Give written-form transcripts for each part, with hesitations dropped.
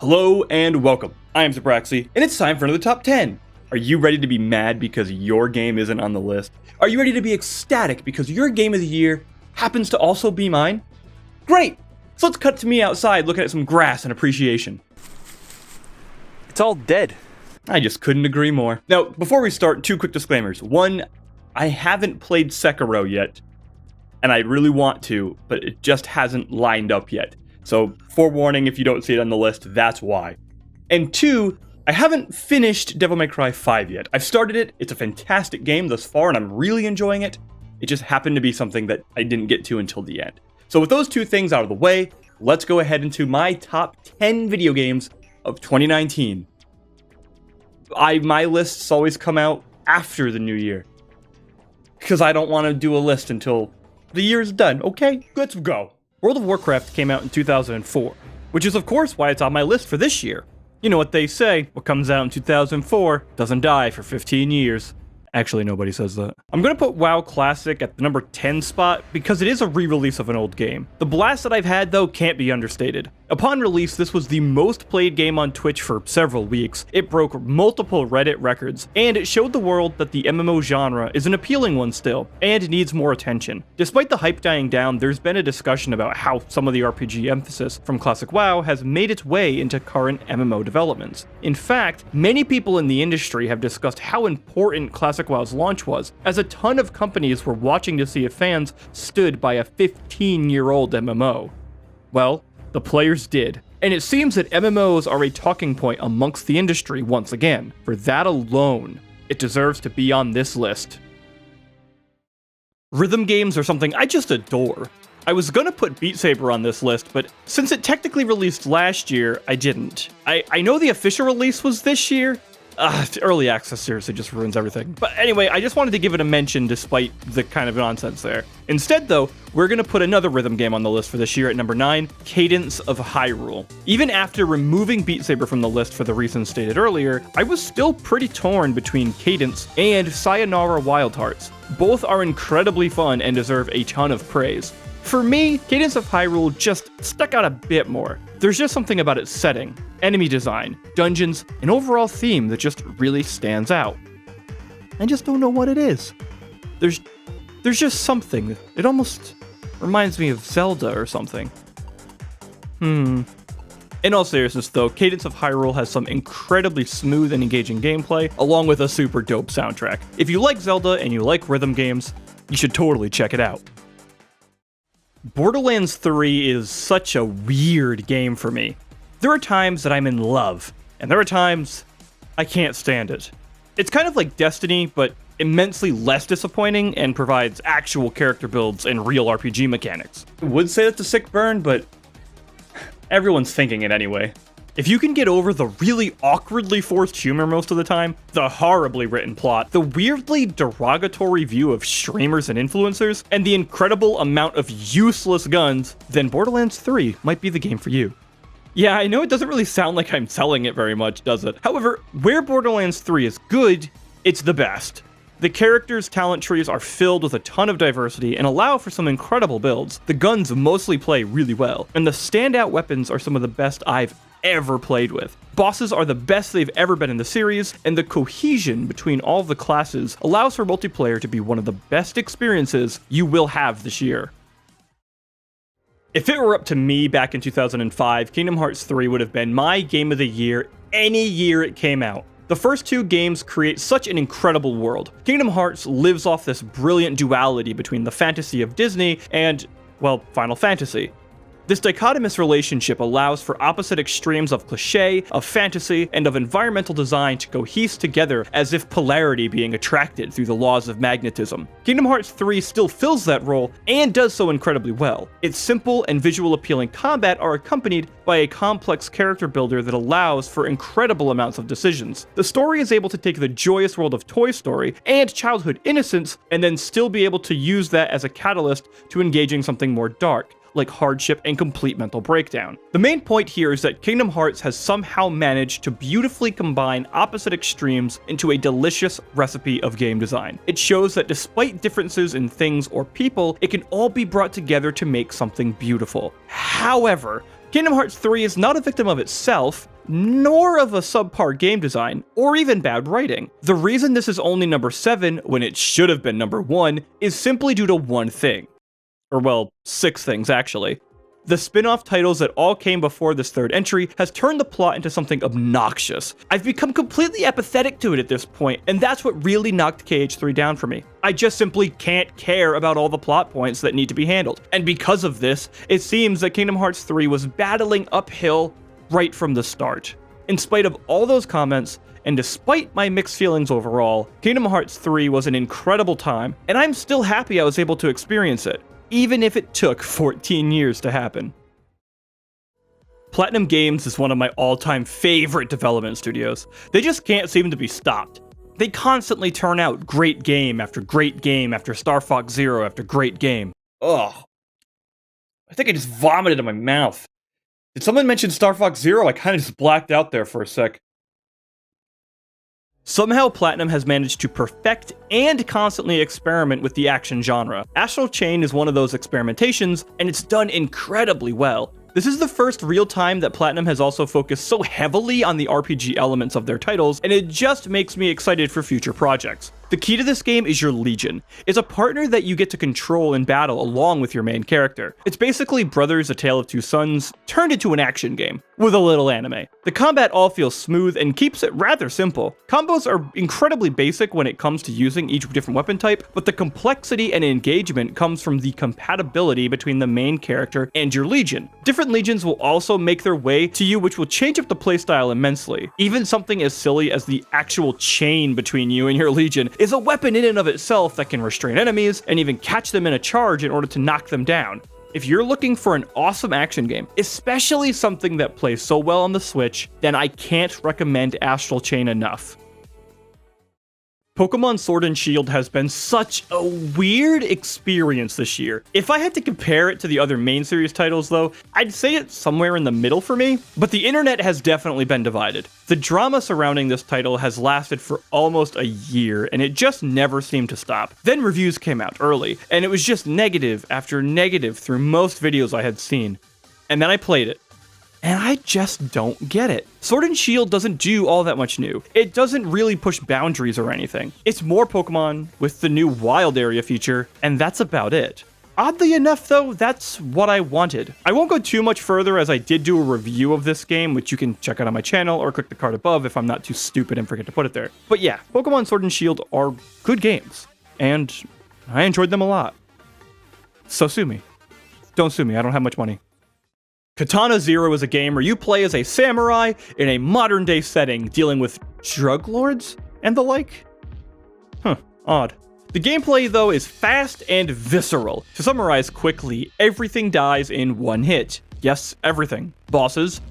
Hello and welcome. I am Zerbraxi, and it's time for another top 10. Are you ready to be mad because your game isn't on the list? Are you ready to be ecstatic because your game of the year happens to also be mine? Great! So let's cut to me outside looking at some grass and appreciation. It's all dead. I just couldn't agree more. Now, before we start, two quick disclaimers. One, I haven't played Sekiro yet, and I really want to, but it just hasn't lined up yet. So, forewarning, if you don't see it on the list, that's why. And two, I haven't finished Devil May Cry 5 yet. I've started it, it's a fantastic game thus far, and I'm really enjoying it. It just happened to be something that I didn't get to until the end. So with those two things out of the way, let's go ahead into my top 10 video games of 2019. My lists always come out after the new year, because I don't want to do a list until the year's done, okay? Let's go. World of Warcraft came out in 2004, which is of course why it's on my list for this year. You know what they say, what comes out in 2004 doesn't die for 15 years. Actually, nobody says that. I'm gonna put WoW Classic at the number 10 spot because it is a re-release of an old game. The blast that I've had though can't be understated. Upon release, this was the most played game on Twitch for several weeks. It broke multiple Reddit records, and it showed the world that the MMO genre is an appealing one still, and needs more attention. Despite the hype dying down, there's been a discussion about how some of the RPG emphasis from classic WoW has made its way into current MMO developments. In fact, many people in the industry have discussed how important classic WoW's launch was, as a ton of companies were watching to see if fans stood by a 15-year-old MMO. Well, the players did. And it seems that MMOs are a talking point amongst the industry once again. For that alone, it deserves to be on this list. Rhythm games are something I just adore. I was gonna put Beat Saber on this list, but since it technically released last year, I didn't. I know the official release was this year. Early access seriously just ruins everything. But anyway, I just wanted to give it a mention despite the kind of nonsense there. Instead though, we're gonna put another rhythm game on the list for this year at number 9, Cadence of Hyrule. Even after removing Beat Saber from the list for the reasons stated earlier, I was still pretty torn between Cadence and Sayonara Wild Hearts. Both are incredibly fun and deserve a ton of praise. For me, Cadence of Hyrule just stuck out a bit more. There's just something about its setting, enemy design, dungeons, and overall theme that just really stands out. I just don't know what it is. There's just something. It almost reminds me of Zelda or something. In all seriousness though, Cadence of Hyrule has some incredibly smooth and engaging gameplay, along with a super dope soundtrack. If you like Zelda and you like rhythm games, you should totally check it out. Borderlands 3 is such a weird game for me. There are times that I'm in love, and there are times I can't stand it. It's kind of like Destiny, but immensely less disappointing and provides actual character builds and real RPG mechanics. I would say that's a sick burn, but everyone's thinking it anyway. If you can get over the really awkwardly forced humor most of the time, the horribly written plot, the weirdly derogatory view of streamers and influencers, and the incredible amount of useless guns, then Borderlands 3 might be the game for you. Yeah, I know it doesn't really sound like I'm selling it very much, does it? However, where Borderlands 3 is good, it's the best. The characters' talent trees are filled with a ton of diversity and allow for some incredible builds. The guns mostly play really well, and the standout weapons are some of the best I've ever played with. Bosses are the best they've ever been in the series, and the cohesion between all of the classes allows for multiplayer to be one of the best experiences you will have this year. If it were up to me back in 2005, Kingdom Hearts 3 would have been my game of the year any year it came out. The first two games create such an incredible world. Kingdom Hearts lives off this brilliant duality between the fantasy of Disney and, well, Final Fantasy. This dichotomous relationship allows for opposite extremes of cliché, of fantasy, and of environmental design to cohese together as if polarity being attracted through the laws of magnetism. Kingdom Hearts 3 still fills that role, and does so incredibly well. Its simple and visual appealing combat are accompanied by a complex character builder that allows for incredible amounts of decisions. The story is able to take the joyous world of Toy Story and childhood innocence, and then still be able to use that as a catalyst to engaging something more dark, like hardship and complete mental breakdown. The main point here is that Kingdom Hearts has somehow managed to beautifully combine opposite extremes into a delicious recipe of game design. It shows that despite differences in things or people, it can all be brought together to make something beautiful. However, Kingdom Hearts 3 is not a victim of itself, nor of a subpar game design, or even bad writing. The reason this is only number 7 when it should have been number 1 is simply due to one thing. Or well, 6 things actually. The spin-off titles that all came before this third entry has turned the plot into something obnoxious. I've become completely apathetic to it at this point, and that's what really knocked KH3 down for me. I just simply can't care about all the plot points that need to be handled. And because of this, it seems that Kingdom Hearts 3 was battling uphill right from the start. In spite of all those comments, and despite my mixed feelings overall, Kingdom Hearts 3 was an incredible time, and I'm still happy I was able to experience it, even if it took 14 years to happen. Platinum Games is one of my all-time favorite development studios. They just can't seem to be stopped. They constantly turn out great game after great game after Star Fox Zero after great game. Ugh. I think I just vomited in my mouth. Did someone mention Star Fox Zero? I kind of just blacked out there for a sec. Somehow Platinum has managed to perfect and constantly experiment with the action genre. Astral Chain is one of those experimentations, and it's done incredibly well. This is the first real time that Platinum has also focused so heavily on the RPG elements of their titles, and it just makes me excited for future projects. The key to this game is your Legion. It's a partner that you get to control in battle along with your main character. It's basically Brothers: A Tale of Two Sons turned into an action game, with a little anime. The combat all feels smooth and keeps it rather simple. Combos are incredibly basic when it comes to using each different weapon type, but the complexity and engagement comes from the compatibility between the main character and your Legion. Different Legions will also make their way to you, which will change up the playstyle immensely. Even something as silly as the actual chain between you and your Legion is a weapon in and of itself that can restrain enemies and even catch them in a charge in order to knock them down. If you're looking for an awesome action game, especially something that plays so well on the Switch, then I can't recommend Astral Chain enough. Pokemon Sword and Shield has been such a weird experience this year. If I had to compare it to the other main series titles though, I'd say it's somewhere in the middle for me, but the internet has definitely been divided. The drama surrounding this title has lasted for almost a year, and it just never seemed to stop. Then reviews came out early, and it was just negative after negative through most videos I had seen. And then I played it. And I just don't get it. Sword and Shield doesn't do all that much new. It doesn't really push boundaries or anything. It's more Pokemon with the new Wild Area feature, and that's about it. Oddly enough though, that's what I wanted. I won't go too much further as I did do a review of this game, which you can check out on my channel or click the card above if I'm not too stupid and forget to put it there. But yeah, Pokemon Sword and Shield are good games, and I enjoyed them a lot. So sue me. Don't sue me, I don't have much money. Kitana Zero is a game where you play as a samurai in a modern day setting dealing with drug lords and the like. Odd. The gameplay though is fast and visceral. To summarize quickly, everything dies in one hit. Yes, everything. Bosses,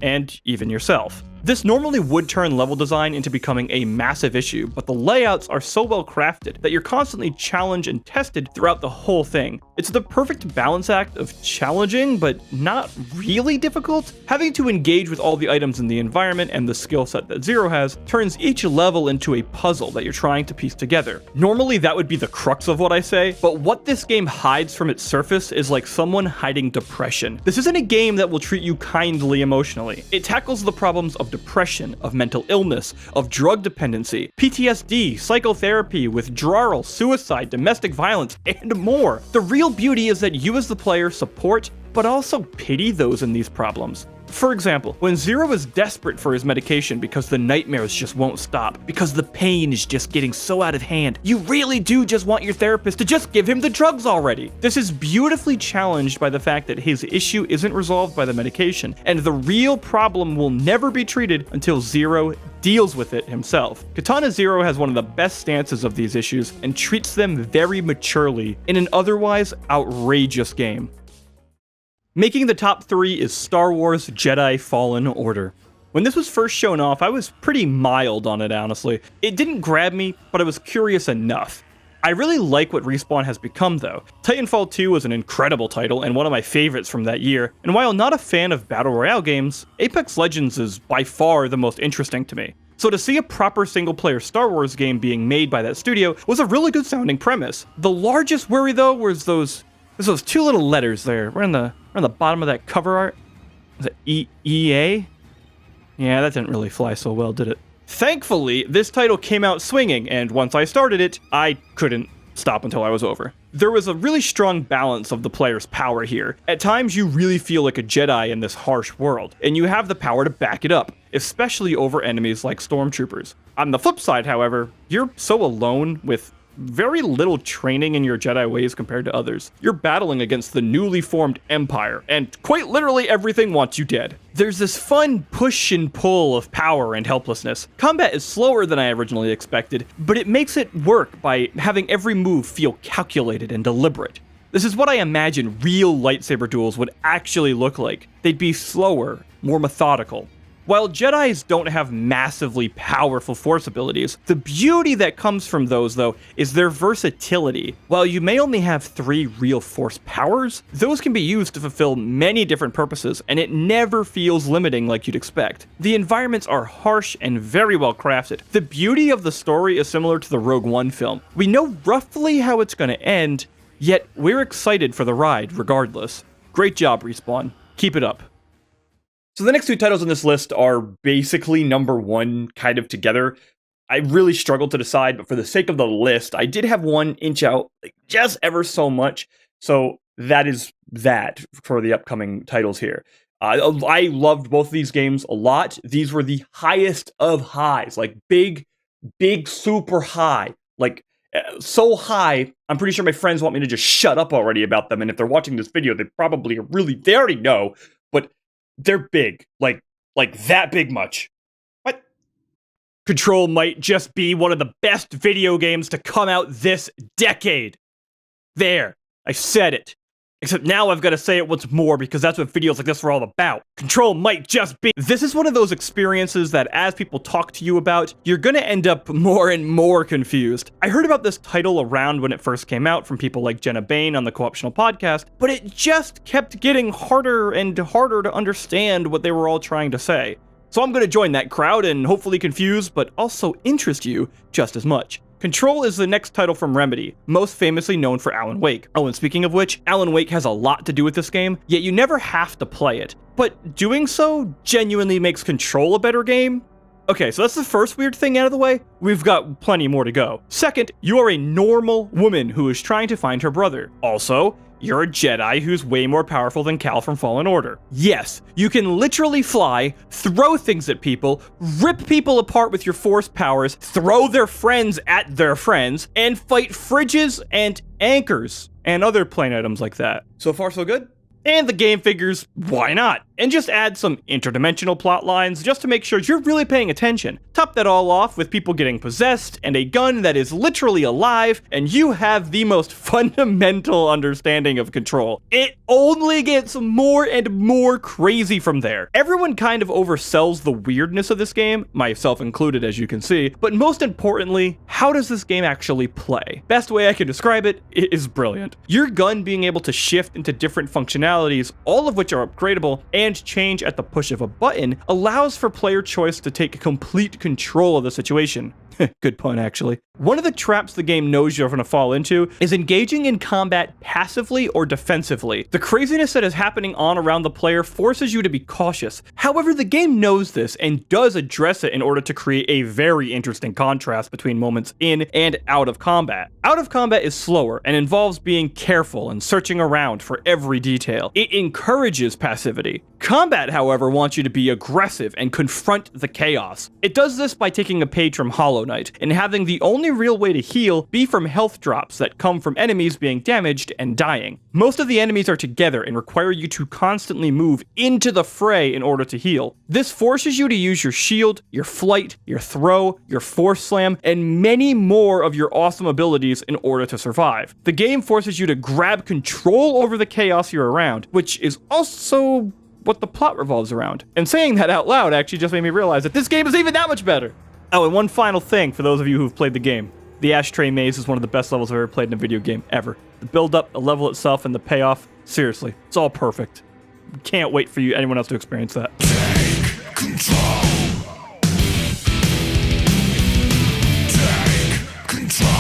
and even yourself. This normally would turn level design into becoming a massive issue, but the layouts are so well crafted that you're constantly challenged and tested throughout the whole thing. It's the perfect balance act of challenging, but not really difficult. Having to engage with all the items in the environment and the skill set that Zero has turns each level into a puzzle that you're trying to piece together. Normally that would be the crux of what I say, but what this game hides from its surface is like someone hiding depression. This isn't a game that will treat you kindly emotionally. It tackles the problems of depression, of mental illness, of drug dependency, PTSD, psychotherapy, withdrawal, suicide, domestic violence, and more. The real beauty is that you as the player support, but also pity those in these problems. For example, when Zero is desperate for his medication because the nightmares just won't stop, because the pain is just getting so out of hand, you really do just want your therapist to just give him the drugs already. This is beautifully challenged by the fact that his issue isn't resolved by the medication, and the real problem will never be treated until Zero deals with it himself. Kitana Zero has one of the best stances of these issues and treats them very maturely in an otherwise outrageous game. Making the top 3 is Star Wars Jedi Fallen Order. When this was first shown off, I was pretty mild on it, honestly. It didn't grab me, but I was curious enough. I really like what Respawn has become though. Titanfall 2 was an incredible title and one of my favorites from that year, and while not a fan of Battle Royale games, Apex Legends is by far the most interesting to me. So to see a proper single-player Star Wars game being made by that studio was a really good sounding premise. The largest worry though was those 2 little letters there, right on the bottom of that cover art. Was it EA? Yeah, that didn't really fly so well, did it? Thankfully, this title came out swinging, and once I started it, I couldn't stop until I was over. There was a really strong balance of the player's power here. At times, you really feel like a Jedi in this harsh world, and you have the power to back it up, especially over enemies like stormtroopers. On the flip side, however, you're so alone with very little training in your Jedi ways compared to others. You're battling against the newly formed Empire, and quite literally everything wants you dead. There's this fun push and pull of power and helplessness. Combat is slower than I originally expected, but it makes it work by having every move feel calculated and deliberate. This is what I imagine real lightsaber duels would actually look like. They'd be slower, more methodical. While Jedis don't have massively powerful force abilities, the beauty that comes from those, though, is their versatility. While you may only have 3 real force powers, those can be used to fulfill many different purposes, and it never feels limiting like you'd expect. The environments are harsh and very well crafted. The beauty of the story is similar to the Rogue One film. We know roughly how it's going to end, yet we're excited for the ride regardless. Great job, Respawn. Keep it up. So the next 2 titles on this list are basically number 1 kind of together. I really struggled to decide, but for the sake of the list, I did have one inch out just ever so much. So that is that for the upcoming titles here. I loved both of these games a lot. These were the highest of highs, like big, super high. Like so high, I'm pretty sure my friends want me to just shut up already about them. And if they're watching this video, they already know, but they're big, like that big much. What? Control might just be one of the best video games to come out this decade. There, I said it. Except now I've got to say it once more because that's what videos like this are all about. Control might just be. This is one of those experiences that as people talk to you about, you're gonna end up more and more confused. I heard about this title around when it first came out from people like Jenna Bain on the Co-optional podcast, but it just kept getting harder and harder to understand what they were all trying to say. So I'm gonna join that crowd and hopefully confuse, but also interest you just as much. Control is the next title from Remedy, most famously known for Alan Wake. Oh, and speaking of which, Alan Wake has a lot to do with this game, yet you never have to play it. But doing so genuinely makes Control a better game? Okay, so that's the first weird thing out of the way. We've got plenty more to go. Second, you are a normal woman who is trying to find her brother. Also, you're a Jedi who's way more powerful than Cal from Fallen Order. Yes, you can literally fly, throw things at people, rip people apart with your force powers, throw their friends at their friends, and fight fridges and anchors and other plane items like that. So far, so good? And the game figures, why not? And just add some interdimensional plot lines just to make sure you're really paying attention. Top that all off with people getting possessed and a gun that is literally alive, and you have the most fundamental understanding of Control. It only gets more and more crazy from there. Everyone kind of oversells the weirdness of this game, myself included as you can see, but most importantly, how does this game actually play? Best way I can describe it is brilliant. Your gun being able to shift into different functionalities, all of which are upgradable, and change at the push of a button, allows for player choice to take complete control of the situation. Good pun, actually. One of the traps the game knows you're going to fall into is engaging in combat passively or defensively. The craziness that is happening on around the player forces you to be cautious. However, the game knows this and does address it in order to create a very interesting contrast between moments in and out of combat. Out of combat is slower and involves being careful and searching around for every detail. It encourages passivity. Combat, however, wants you to be aggressive and confront the chaos. It does this by taking a page from Hollow Knight and having the only real way to heal be from health drops that come from enemies being damaged and dying. Most of the enemies are together and require you to constantly move into the fray in order to heal. This forces you to use your shield, your flight, your throw, your force slam, and many more of your awesome abilities in order to survive. The game forces you to grab control over the chaos you're around, which is also what the plot revolves around. And saying that out loud actually just made me realize that this game is even that much better. Oh, and one final thing for those of you who've played the game. The Ashtray Maze is one of the best levels I've ever played in a video game, ever. The build-up, the level itself, and the payoff, seriously, it's all perfect. Can't wait for anyone else to experience that. Take control. Take control.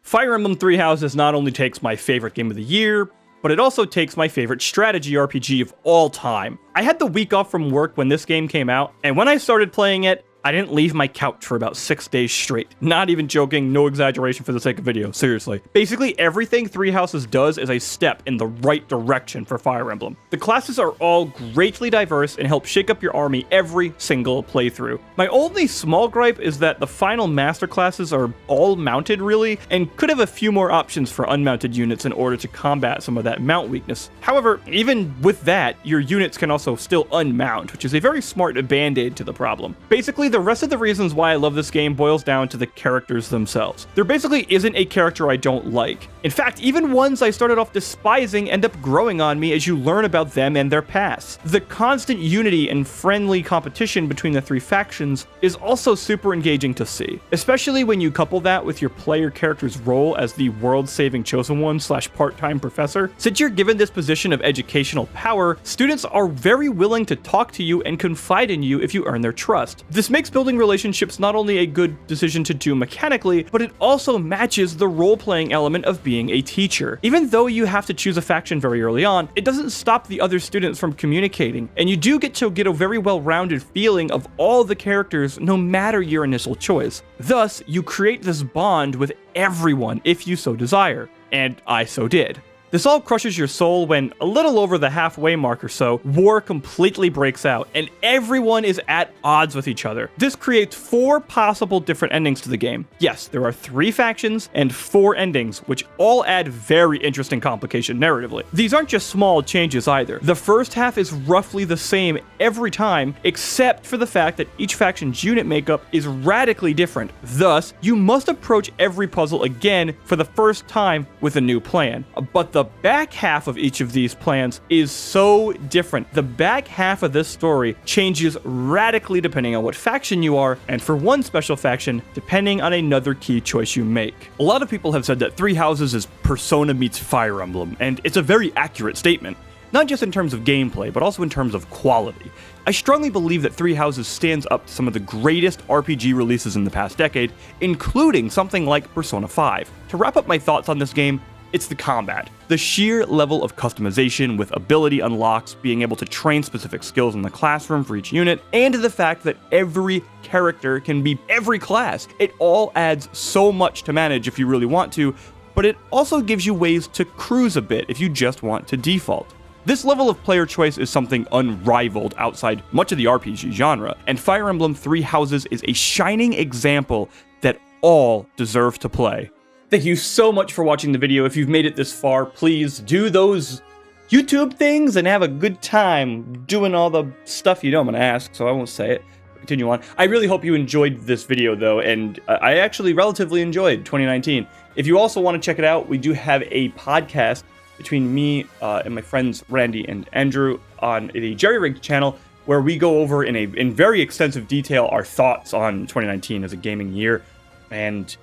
Fire Emblem Three Houses not only takes my favorite game of the year, but it also takes my favorite strategy RPG of all time. I had the week off from work when this game came out, and when I started playing it, I didn't leave my couch for about 6 days straight. Not even joking, no exaggeration for the sake of video, seriously. Basically, everything Three Houses does is a step in the right direction for Fire Emblem. The classes are all greatly diverse and help shake up your army every single playthrough. My only small gripe is that the final master classes are all mounted really, and could have a few more options for unmounted units in order to combat some of that mount weakness. However, even with that, your units can also still unmount, which is a very smart band-aid to the problem. Basically, the rest of the reasons why I love this game boils down to the characters themselves. There basically isn't a character I don't like. In fact, even ones I started off despising end up growing on me as you learn about them and their past. The constant unity and friendly competition between the three factions is also super engaging to see, especially when you couple that with your player character's role as the world-saving chosen one / part-time professor. Since you're given this position of educational power, students are very willing to talk to you and confide in you if you earn their trust. This makes building relationships not only a good decision to do mechanically, but it also matches the role-playing element of being a teacher. Even though you have to choose a faction very early on, it doesn't stop the other students from communicating, and you do get to get a very well-rounded feeling of all the characters no matter your initial choice. Thus, you create this bond with everyone if you so desire, and I so did. This all crushes your soul when, a little over the halfway mark or so, war completely breaks out, and everyone is at odds with each other. This creates 4 possible different endings to the game. Yes, there are 3 factions and 4 endings, which all add very interesting complication narratively. These aren't just small changes either. The first half is roughly the same every time, except for the fact that each faction's unit makeup is radically different. Thus, you must approach every puzzle again for the first time with a new plan. But the back half of each of these plans is so different. The back half of this story changes radically depending on what faction you are, and for one special faction, depending on another key choice you make. A lot of people have said that Three Houses is Persona meets Fire Emblem, and it's a very accurate statement. Not just in terms of gameplay, but also in terms of quality. I strongly believe that Three Houses stands up to some of the greatest RPG releases in the past decade, including something like Persona 5. To wrap up my thoughts on this game, it's the combat. The sheer level of customization with ability unlocks, being able to train specific skills in the classroom for each unit, and the fact that every character can be every class. It all adds so much to manage if you really want to, but it also gives you ways to cruise a bit if you just want to default. This level of player choice is something unrivaled outside much of the RPG genre, and Fire Emblem Three Houses is a shining example that all deserve to play. Thank you so much for watching the video. If you've made it this far, please do those YouTube things and have a good time doing all the stuff you know I'm going to ask, so I won't say it. Continue on. I really hope you enjoyed this video, though, and I actually relatively enjoyed 2019. If you also want to check it out, we do have a podcast between me and my friends Randy and Andrew on the Jerry Rigged channel, where we go over in very extensive detail our thoughts on 2019 as a gaming year, and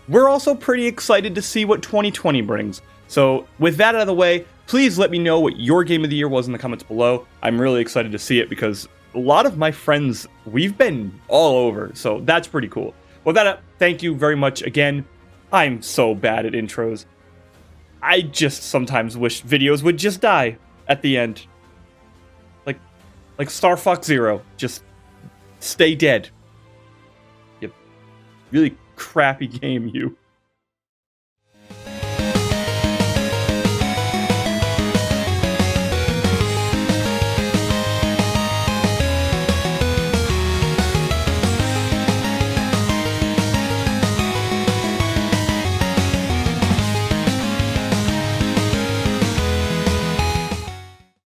we're also pretty excited to see what 2020 brings. So with that out of the way, please let me know what your game of the year was in the comments below. I'm really excited to see it because a lot of my friends, we've been all over, so that's pretty cool. With that, thank you very much again. I'm so bad at intros. I just sometimes wish videos would just die at the end. Like Star Fox Zero, just stay dead. You really crappy game, you.